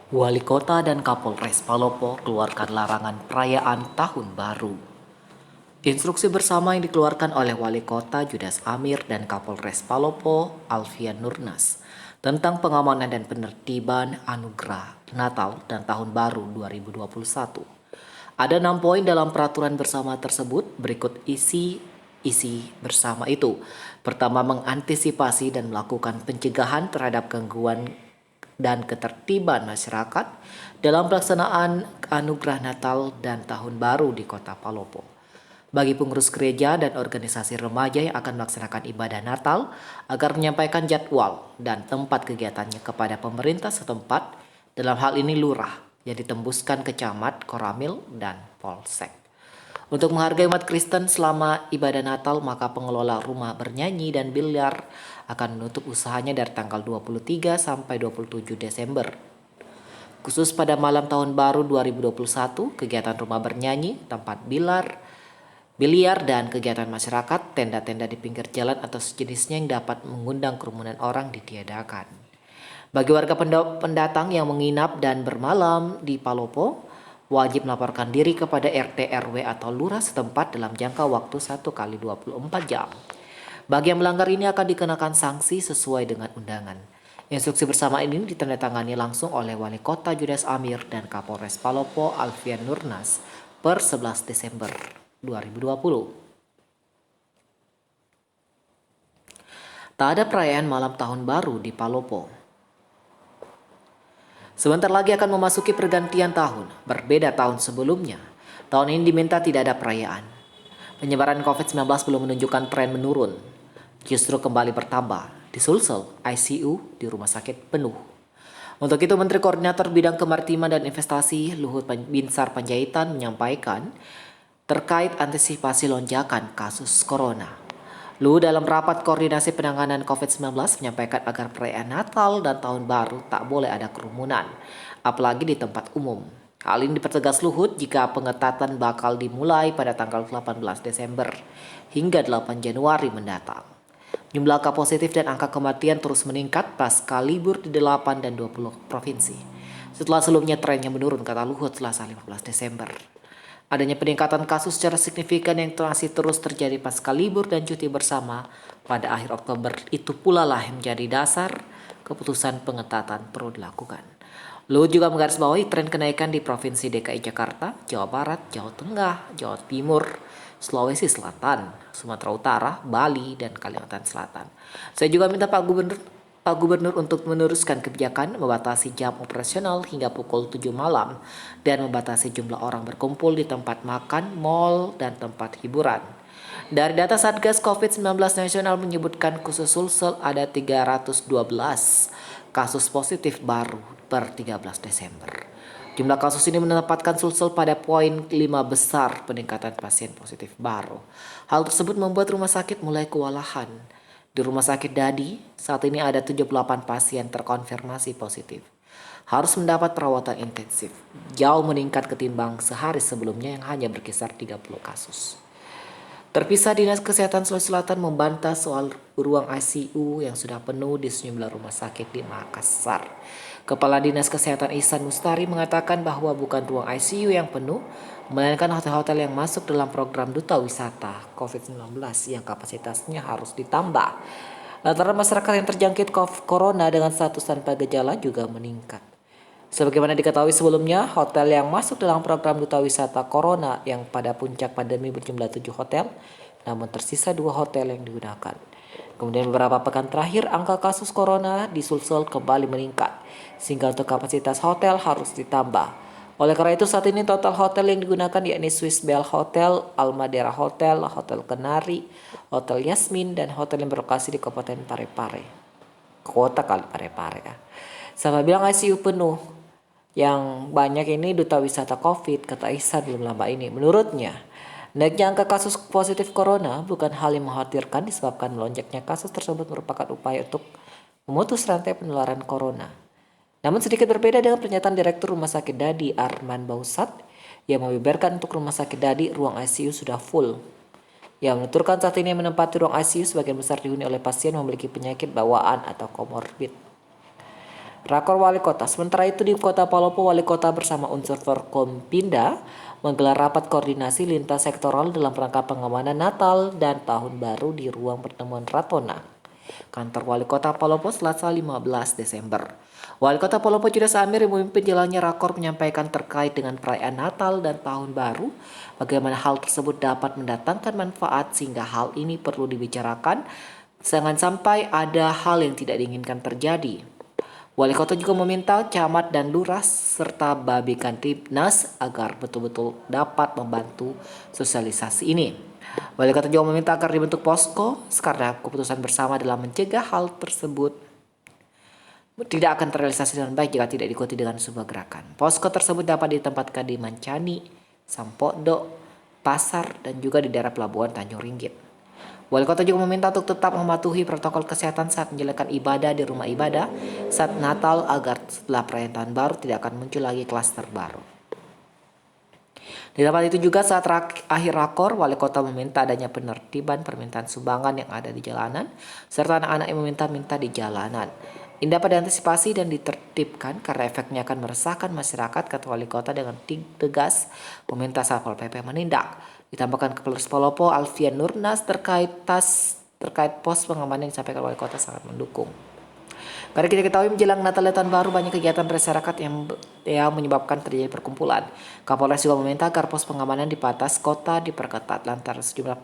Wali Kota dan Kapolres Palopo keluarkan larangan perayaan Tahun Baru. Instruksi bersama yang dikeluarkan oleh Wali Kota Judas Amir dan Kapolres Palopo Alfian Nurnas tentang pengamanan dan penertiban anugerah Natal dan Tahun Baru 2021. Ada 6 poin dalam peraturan bersama tersebut, berikut isi bersama itu. Pertama, mengantisipasi dan melakukan pencegahan terhadap gangguan dan ketertiban masyarakat dalam pelaksanaan anugerah Natal dan Tahun Baru di Kota Palopo. Bagi pengurus gereja dan organisasi remaja yang akan melaksanakan ibadah Natal agar menyampaikan jadwal dan tempat kegiatannya kepada pemerintah setempat, dalam hal ini lurah yang ditembuskan ke camat, koramil, dan polsek. Untuk menghargai umat Kristen selama ibadah Natal, maka pengelola rumah bernyanyi dan biliar akan menutup usahanya dari tanggal 23 sampai 27 Desember. Khusus pada malam Tahun Baru 2021, kegiatan rumah bernyanyi, tempat biliar dan kegiatan masyarakat, tenda-tenda di pinggir jalan atau sejenisnya yang dapat mengundang kerumunan orang ditiadakan. Bagi warga pendatang yang menginap dan bermalam di Palopo, wajib melaporkan diri kepada RT RW atau lurah setempat dalam jangka waktu 1 kali 24 jam. Bagi yang melanggar ini akan dikenakan sanksi sesuai dengan undangan. Instruksi bersama ini ditandatangani langsung oleh Wali Kota Judas Amir dan Kapolres Palopo Alfian Nurnas per 11 Desember 2020. Tak ada perayaan malam Tahun Baru di Palopo. Sebentar lagi akan memasuki pergantian tahun, berbeda tahun sebelumnya. Tahun ini diminta tidak ada perayaan. Penyebaran COVID-19 belum menunjukkan tren menurun, justru kembali bertambah. Di Sulsel, ICU di rumah sakit penuh. Untuk itu, Menteri Koordinator Bidang Kemaritiman dan Investasi Luhut Binsar Panjaitan menyampaikan terkait antisipasi lonjakan kasus corona. Luhut dalam rapat koordinasi penanganan COVID-19 menyampaikan agar perayaan Natal dan Tahun Baru tak boleh ada kerumunan, apalagi di tempat umum. Hal ini dipertegas Luhut jika pengetatan bakal dimulai pada tanggal 18 Desember hingga 8 Januari mendatang. Jumlah angka positif dan angka kematian terus meningkat pasca libur di 8 dan 20 provinsi. Setelah sebelumnya trennya menurun, kata Luhut, Selasa 15 Desember. Adanya peningkatan kasus secara signifikan yang masih terus terjadi pasca libur dan cuti bersama pada akhir Oktober itu pula lah yang menjadi dasar keputusan pengetatan perlu dilakukan. Luhut juga menggarisbawahi tren kenaikan di Provinsi DKI Jakarta, Jawa Barat, Jawa Tengah, Jawa Timur, Sulawesi Selatan, Sumatera Utara, Bali, dan Kalimantan Selatan. Saya juga minta Pak Gubernur untuk meneruskan kebijakan membatasi jam operasional hingga pukul 7 malam dan membatasi jumlah orang berkumpul di tempat makan, mal, dan tempat hiburan. Dari data Satgas COVID-19 Nasional menyebutkan khusus Sulsel ada 312 kasus positif baru per 13 Desember. Jumlah kasus ini menempatkan Sulsel pada poin 5 besar peningkatan pasien positif baru. Hal tersebut membuat rumah sakit mulai kewalahan. Di Rumah Sakit Dadi, saat ini ada 78 pasien terkonfirmasi positif. Harus mendapat perawatan intensif, jauh meningkat ketimbang sehari sebelumnya yang hanya berkisar 30 kasus. Terpisah, Dinas Kesehatan Sulawesi Selatan membantah soal ruang ICU yang sudah penuh di sejumlah rumah sakit di Makassar. Kepala Dinas Kesehatan Ihsan Mustari mengatakan bahwa bukan ruang ICU yang penuh, melainkan hotel-hotel yang masuk dalam program Duta Wisata COVID-19 yang kapasitasnya harus ditambah. Lantaran masyarakat yang terjangkit corona dengan status tanpa gejala juga meningkat. Sebagaimana diketahui sebelumnya, hotel yang masuk dalam program Duta Wisata Corona yang pada puncak pandemi berjumlah 7 hotel, namun tersisa 2 hotel yang digunakan. Kemudian beberapa pekan terakhir, angka kasus corona di Sulsel kembali meningkat, sehingga untuk kapasitas hotel harus ditambah. Oleh karena itu, saat ini total hotel yang digunakan yakni Swiss Bell Hotel, Almadera Hotel, Hotel Kenari, Hotel Yasmin, dan hotel yang berlokasi di Kabupaten Parepare. Kota Parepare ya. Sama bilang ICU penuh. Yang banyak ini Duta Wisata COVID, kata Ihsan belum lama ini. Menurutnya, naiknya angka kasus positif corona bukan hal yang mengkhawatirkan disebabkan melonjaknya kasus tersebut merupakan upaya untuk memutus rantai penularan corona. Namun sedikit berbeda dengan pernyataan Direktur Rumah Sakit Dadi Arman Bausat yang membeberkan untuk Rumah Sakit Dadi ruang ICU sudah full. Yang menuturkan saat ini menempati ruang ICU sebagian besar dihuni oleh pasien memiliki penyakit bawaan atau komorbid. Rakor Wali Kota. Sementara itu di Kota Palopo, Wali Kota bersama unsur Forkompinda menggelar rapat koordinasi lintas sektoral dalam rangka pengamanan Natal dan Tahun Baru di ruang pertemuan Ratona, Kantor Wali Kota Palopo, Selasa 15 Desember. Wali Kota Palopo Judas Amir yang memimpin jalannya rakor menyampaikan terkait dengan perayaan Natal dan Tahun Baru, bagaimana hal tersebut dapat mendatangkan manfaat sehingga hal ini perlu dibicarakan, jangan sampai ada hal yang tidak diinginkan terjadi. Wali Kota juga meminta camat dan lurah serta Babinkamtibnas agar betul-betul dapat membantu sosialisasi ini. Wali Kota juga meminta agar dibentuk posko karena keputusan bersama dalam mencegah hal tersebut tidak akan terrealisasi dengan baik jika tidak diikuti dengan sebuah gerakan. Posko tersebut dapat ditempatkan di Mancani, Sampokdo, Pasar, dan juga di daerah pelabuhan Tanjung Ringgit. Wali Kota juga meminta untuk tetap mematuhi protokol kesehatan saat menjalankan ibadah di rumah ibadah saat Natal agar setelah perayaan Tahun Baru tidak akan muncul lagi klaster baru. Di tempat itu juga saat akhir rakor, Wali Kota meminta adanya penertiban permintaan sumbangan yang ada di jalanan serta anak-anak yang meminta-minta di jalanan. Ini dapat diantisipasi dan ditertibkan karena efeknya akan meresahkan masyarakat, kata Wali Kota dengan tegas meminta Satpol PP menindak. Ditambahkan Kepala Palopo Alfian Nurnas terkait pos pengamanan yang disampaikan Wali Kota sangat mendukung. Karena kita ketahui menjelang Natal dan Tahun Baru banyak kegiatan masyarakat yang menyebabkan terjadi perkumpulan. Kapolres juga meminta agar pos pengamanan di batas kota diperketat lantaran sejumlah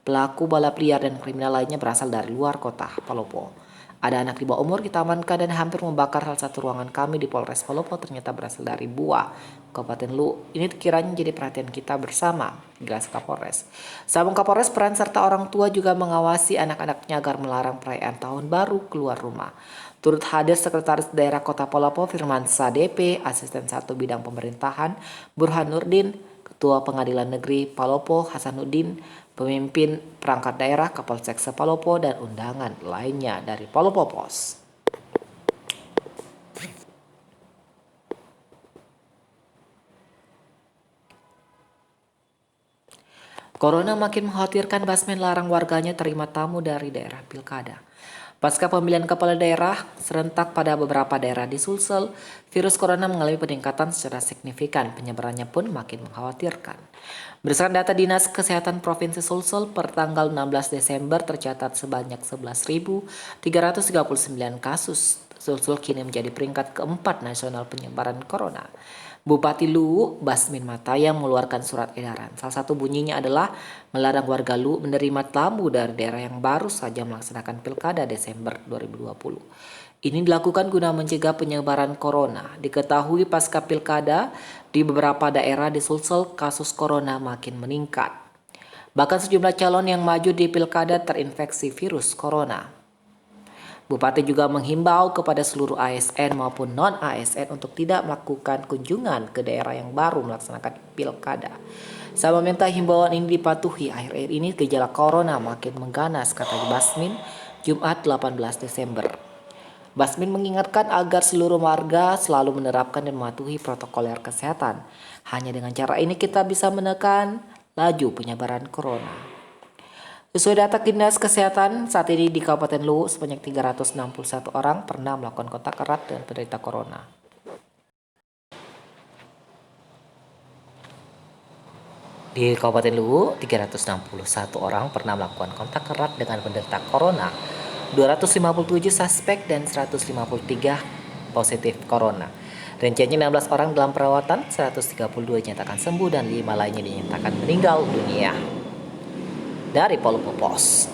pelaku balap liar dan kriminal lainnya berasal dari luar kota Palopo. Ada anak di bawah umur kita amankan dan hampir membakar salah satu ruangan kami di Polres Palopo ternyata berasal dari Buah, Kabupaten Lu. Ini kiranya jadi perhatian kita bersama, jelas Kapolres. Sambung Kapolres, peran serta orang tua juga mengawasi anak-anaknya agar melarang perayaan Tahun Baru keluar rumah. Turut hadir Sekretaris Daerah Kota Palopo Firman DP, Asisten 1 Bidang Pemerintahan Burhan Nurdin, Ketua Pengadilan Negeri Palopo Hasanuddin, pemimpin perangkat daerah Kapolsek Palopo, dan undangan lainnya dari Palopo Pos. Corona makin mengkhawatirkan, Basmen larang warganya terima tamu dari daerah pilkada. Pasca pemilihan kepala daerah serentak pada beberapa daerah di Sulsel, virus corona mengalami peningkatan secara signifikan. Penyebarannya pun makin mengkhawatirkan. Berdasarkan data Dinas Kesehatan Provinsi Sulsel, per tanggal 16 Desember tercatat sebanyak 11.339 kasus. Sulsel kini menjadi peringkat keempat nasional penyebaran corona. Bupati Luwu, Basmin Matayang, mengeluarkan surat edaran. Salah satu bunyinya adalah melarang warga Luwu menerima tamu dari daerah yang baru saja melaksanakan pilkada Desember 2020. Ini dilakukan guna mencegah penyebaran corona. Diketahui pasca pilkada di beberapa daerah di Sulsel kasus corona makin meningkat. Bahkan sejumlah calon yang maju di pilkada terinfeksi virus corona. Bupati juga menghimbau kepada seluruh ASN maupun non-ASN untuk tidak melakukan kunjungan ke daerah yang baru melaksanakan pilkada. Saya meminta himbauan ini dipatuhi. Akhir-akhir ini gejala corona makin mengganas, kata Basmin Jumat 18 Desember. Basmin mengingatkan agar seluruh warga selalu menerapkan dan mematuhi protokol kesehatan. Hanya dengan cara ini kita bisa menekan laju penyebaran corona. Sesuai data Dinas Kesehatan, saat ini di Kabupaten Luwu sebanyak 361 orang pernah melakukan kontak erat dengan penderita corona. Di Kabupaten Luwu, 361 orang pernah melakukan kontak erat dengan penderita corona. 257 suspek dan 153 positif corona. Rinciannya 16 orang dalam perawatan, 132 dinyatakan sembuh dan 5 lainnya dinyatakan meninggal dunia. Dari Palopo Pos.